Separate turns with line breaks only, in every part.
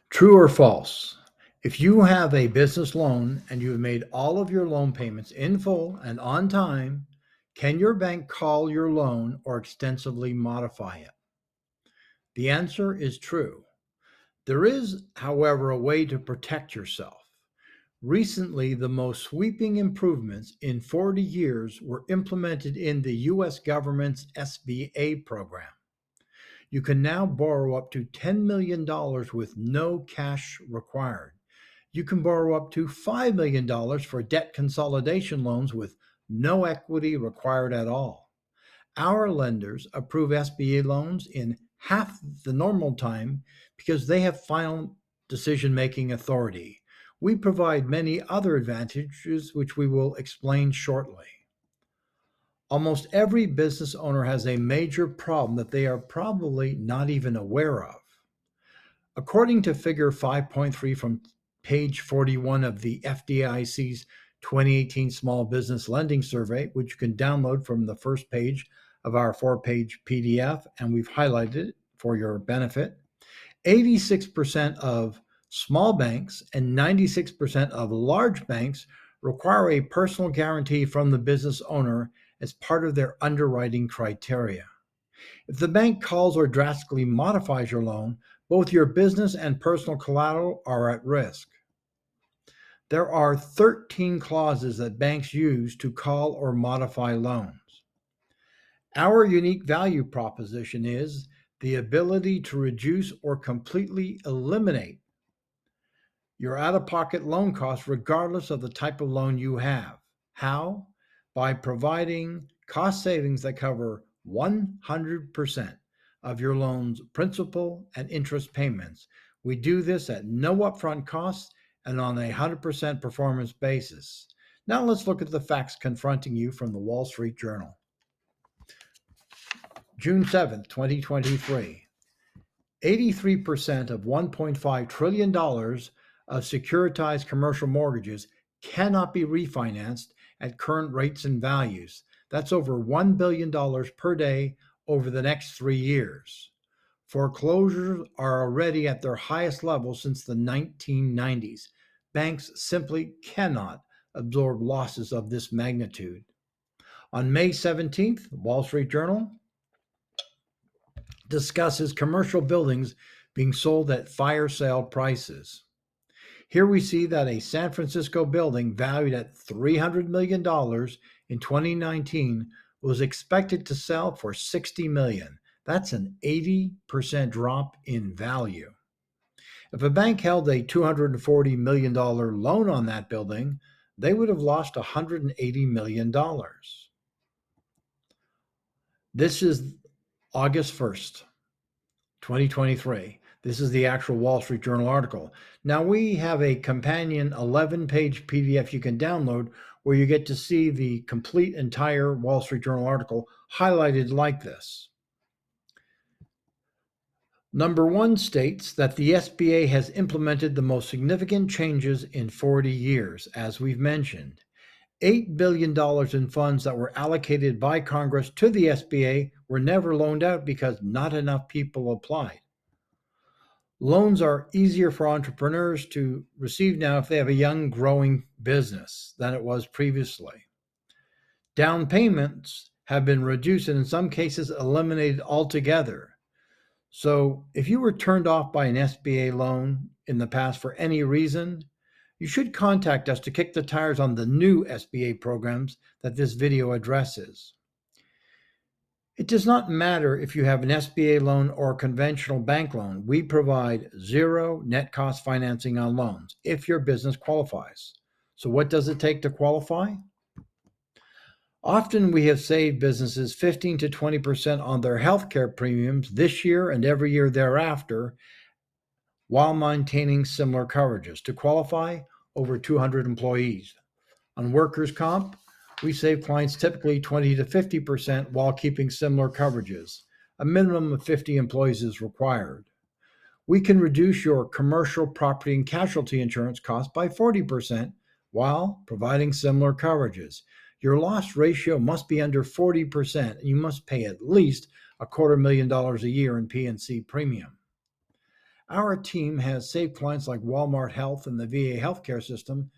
True or false? If you have a business loan and you have made all of your loan payments in full and on time, can your bank call your loan or extensively modify it? The answer is true. There is, however, a way to protect yourself. Recently, the most sweeping improvements in 40 years were implemented in the US government's SBA program. You can now borrow up to $10 million dollars with no cash required. You can borrow up to $5 million dollars for debt consolidation loans with no equity required at all. Our lenders approve SBA loans in half the normal time because they have final decision making authority. We provide many other advantages, which we will explain shortly. Almost every business owner has a major problem that they are probably not even aware of. According to Figure 5.3 from page 41 of the FDIC's 2018 Small Business Lending Survey, which you can download from the first page of our 4-page PDF, and we've highlighted it for your benefit, 86% of small banks and 96% of large banks require a personal guarantee from the business owner as part of their underwriting criteria. If the bank calls or drastically modifies your loan, both your business and personal collateral are at risk. There are 13 clauses that banks use to call or modify loans. Our unique value proposition is the ability to reduce or completely eliminate your out of pocket loan costs, regardless of the type of loan you have. How? By providing cost savings that cover 100% of your loan's principal and interest payments. We do this at no upfront costs and on a 100% performance basis. Now let's look at the facts confronting you from the Wall Street Journal. June 7th, 2023. 83% of $1.5 trillion of securitized commercial mortgages cannot be refinanced at current rates and values. That's over $1 billion per day over the next 3 years. Foreclosures are already at their highest level since the 1990s. Banks simply cannot absorb losses of this magnitude. On May 17th, Wall Street Journal discusses commercial buildings being sold at fire sale prices. Here we see that a San Francisco building valued at $300 million in 2019 was expected to sell for $60 million. That's an 80% drop in value. If a bank held a $240 million loan on that building, they would have lost $180 million. This is August 1st, 2023. This is the actual Wall Street Journal article. Now, we have a companion 11-page PDF you can download where you get to see the complete entire Wall Street Journal article highlighted like this. Number 1 states that the SBA has implemented the most significant changes in 40 years, as we've mentioned. $8 billion in funds that were allocated by Congress to the SBA were never loaned out because not enough people applied. Loans are easier for entrepreneurs to receive now if they have a young, growing business than it was previously. Down payments have been reduced and in some cases eliminated altogether. So if you were turned off by an SBA loan in the past for any reason, you should contact us to kick the tires on the new SBA programs that this video addresses. It does not matter if you have an SBA loan or a conventional bank loan. We provide zero net cost financing on loans if your business qualifies. So what does it take to qualify? Often we have saved businesses 15 to 20% on their healthcare premiums this year and every year thereafter while maintaining similar coverages. To qualify, over 200 employees. On workers' comp, we save clients typically 20 to 50% while keeping similar coverages. A minimum of 50 employees is required. We can reduce your commercial property and casualty insurance costs by 40% while providing similar coverages. Your loss ratio must be under 40%, and you must pay at least $250,000 a year in P&C premium. Our team has saved clients like Walmart Health and the VA healthcare system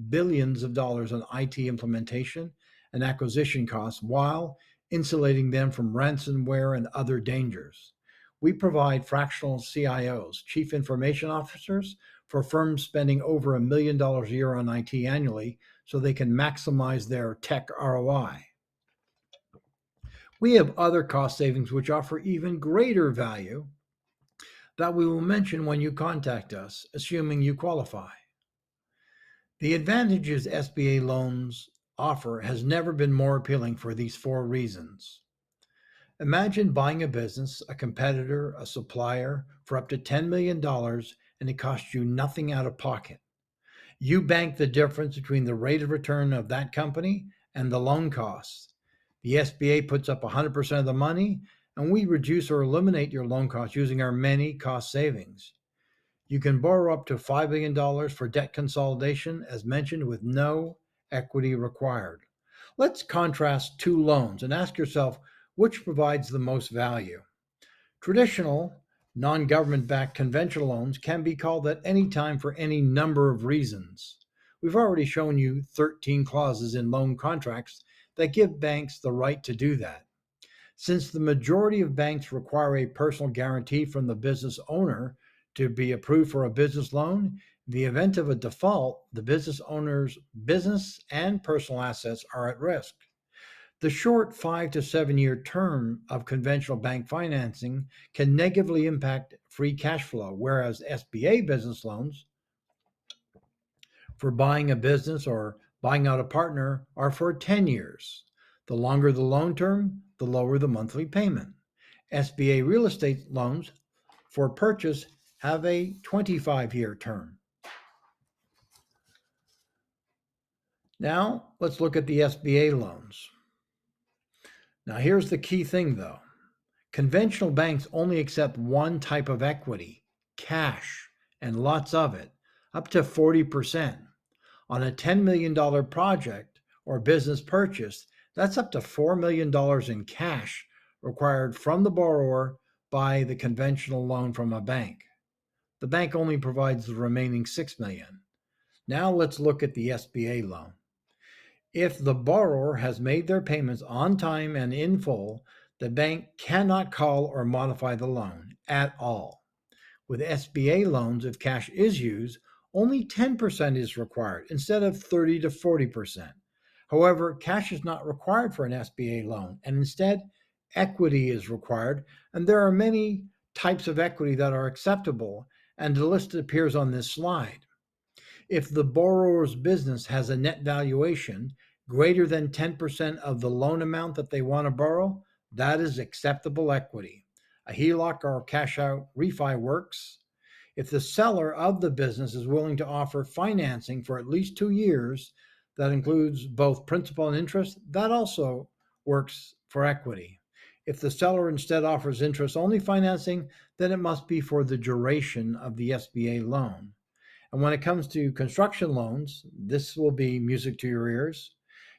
billions of dollars on IT implementation and acquisition costs while insulating them from ransomware and other dangers. We provide fractional CIOs, chief information officers, for firms spending over $1 million a year on IT annually so they can maximize their tech ROI. We have other cost savings which offer even greater value that we will mention when you contact us, assuming you qualify. The advantages SBA loans offer has never been more appealing for these four reasons. Imagine buying a business, a competitor, a supplier for up to $10 million and it costs you nothing out of pocket. You bank the difference between the rate of return of that company and the loan costs. The SBA puts up 100% of the money, and we reduce or eliminate your loan costs using our many cost savings. You can borrow up to $5 million for debt consolidation, as mentioned, with no equity required. Let's contrast two loans and ask yourself which provides the most value. Traditional, non government backed conventional loans can be called at any time for any number of reasons. We've already shown you 13 clauses in loan contracts that give banks the right to do that. Since the majority of banks require a personal guarantee from the business owner to be approved for a business loan, in the event of a default, the business owner's business and personal assets are at risk. The short 5 to 7 year term of conventional bank financing can negatively impact free cash flow, whereas SBA business loans for buying a business or buying out a partner are for 10 years. The longer the loan term, the lower the monthly payment. SBA real estate loans for purchase have a 25-year term. Now, let's look at the SBA loans. Now, here's the key thing though. Conventional banks only accept one type of equity, cash, and lots of it, up to 40%. On a $10 million project or business purchase, that's up to $4 million in cash required from the borrower by the conventional loan from a bank. The bank only provides the remaining $6 million. Now let's look at the SBA loan. If the borrower has made their payments on time and in full, the bank cannot call or modify the loan at all. With SBA loans, if cash is used, only 10% is required instead of 30 to 40%. However, cash is not required for an SBA loan, and instead, equity is required, and there are many types of equity that are acceptable, and the list appears on this slide. If the borrower's business has a net valuation greater than 10% of the loan amount that they want to borrow, that is acceptable equity. A HELOC or cash out refi works. If the seller of the business is willing to offer financing for at least 2 years, that includes both principal and interest, that also works for equity. If the seller instead offers interest only financing, then it must be for the duration of the SBA loan. And when it comes to construction loans, this will be music to your ears.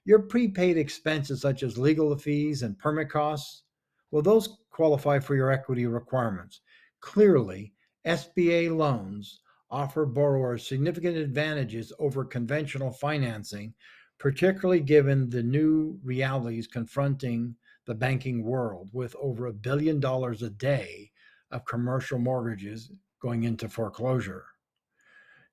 Your prepaid expenses, such as legal fees and permit costs, well, those qualify for your equity requirements. Clearly, SBA loans offer borrowers significant advantages over conventional financing, particularly given the new realities confronting the banking world with over $1 billion a day of commercial mortgages going into foreclosure.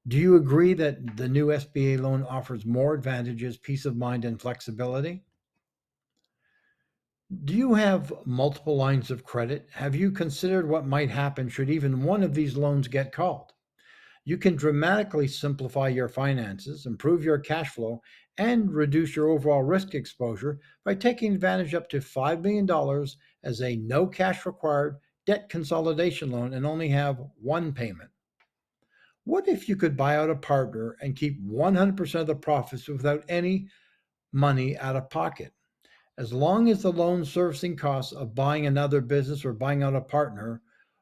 Do you agree that the new SBA loan offers more advantages, peace of mind, and flexibility? Do you have multiple lines of credit? Have you considered what might happen should even one of these loans get called? You can dramatically simplify your finances, improve your cash flow, and reduce your overall risk exposure by taking advantage up to $5 million as a no cash required debt consolidation loan and only have one payment. What if you could buy out a partner and keep 100% of the profits without any money out of pocket? As long as the loan servicing costs of buying another business or buying out a partner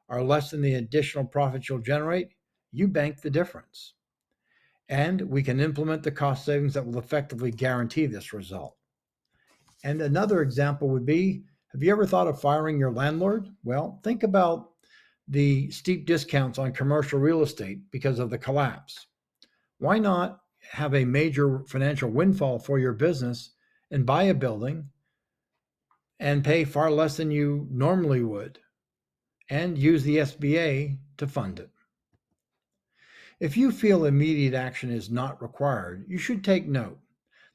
are less than the additional profits you'll generate, you bank the difference. And we can implement the cost savings that will effectively guarantee this result. And another example would be, have you ever thought of firing your landlord? Well, think about the steep discounts on commercial real estate because of the collapse. Why not have a major financial windfall for your business and buy a building and pay far less than you normally would and use the SBA to fund it? If you feel immediate action is not required, you should take note.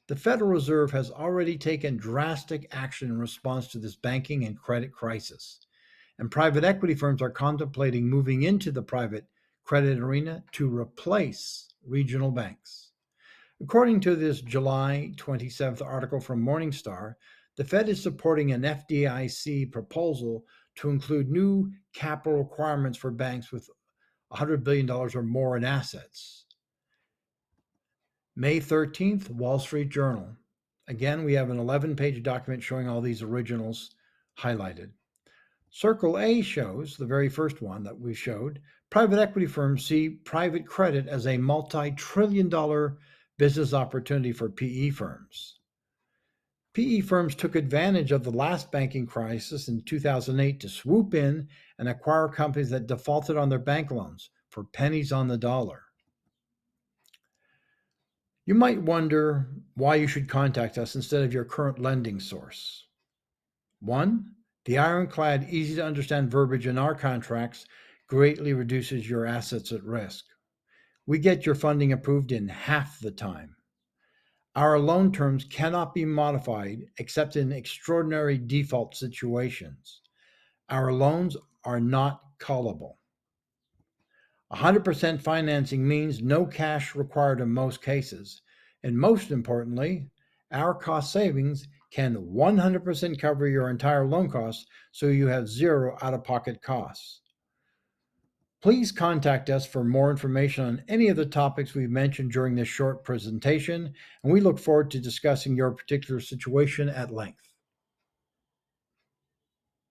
The Federal Reserve has already taken drastic action in response to this banking and credit crisis, and private equity firms are contemplating moving into the private credit arena to replace regional banks. According to this July 27th article from Morningstar, the Fed is supporting an FDIC proposal to include new capital requirements for banks with $100 billion or more in assets. May 13th, Wall Street Journal. Again, we have an 11-page document showing all these originals highlighted. Circle A shows, the very first one that we showed, private equity firms see private credit as a multi-trillion-dollar business opportunity for PE firms. PE firms took advantage of the last banking crisis in 2008 to swoop in and acquire companies that defaulted on their bank loans for pennies on the dollar. You might wonder why you should contact us instead of your current lending source. One, the ironclad, easy to understand verbiage in our contracts greatly reduces your assets at risk. We get your funding approved in half the time. Our loan terms cannot be modified except in extraordinary default situations. Our loans are not callable. 100% financing means no cash required in most cases. And most importantly, our cost savings can 100% cover your entire loan costs, so you have zero out-of-pocket costs. Please contact us for more information on any of the topics we've mentioned during this short presentation, and we look forward to discussing your particular situation at length.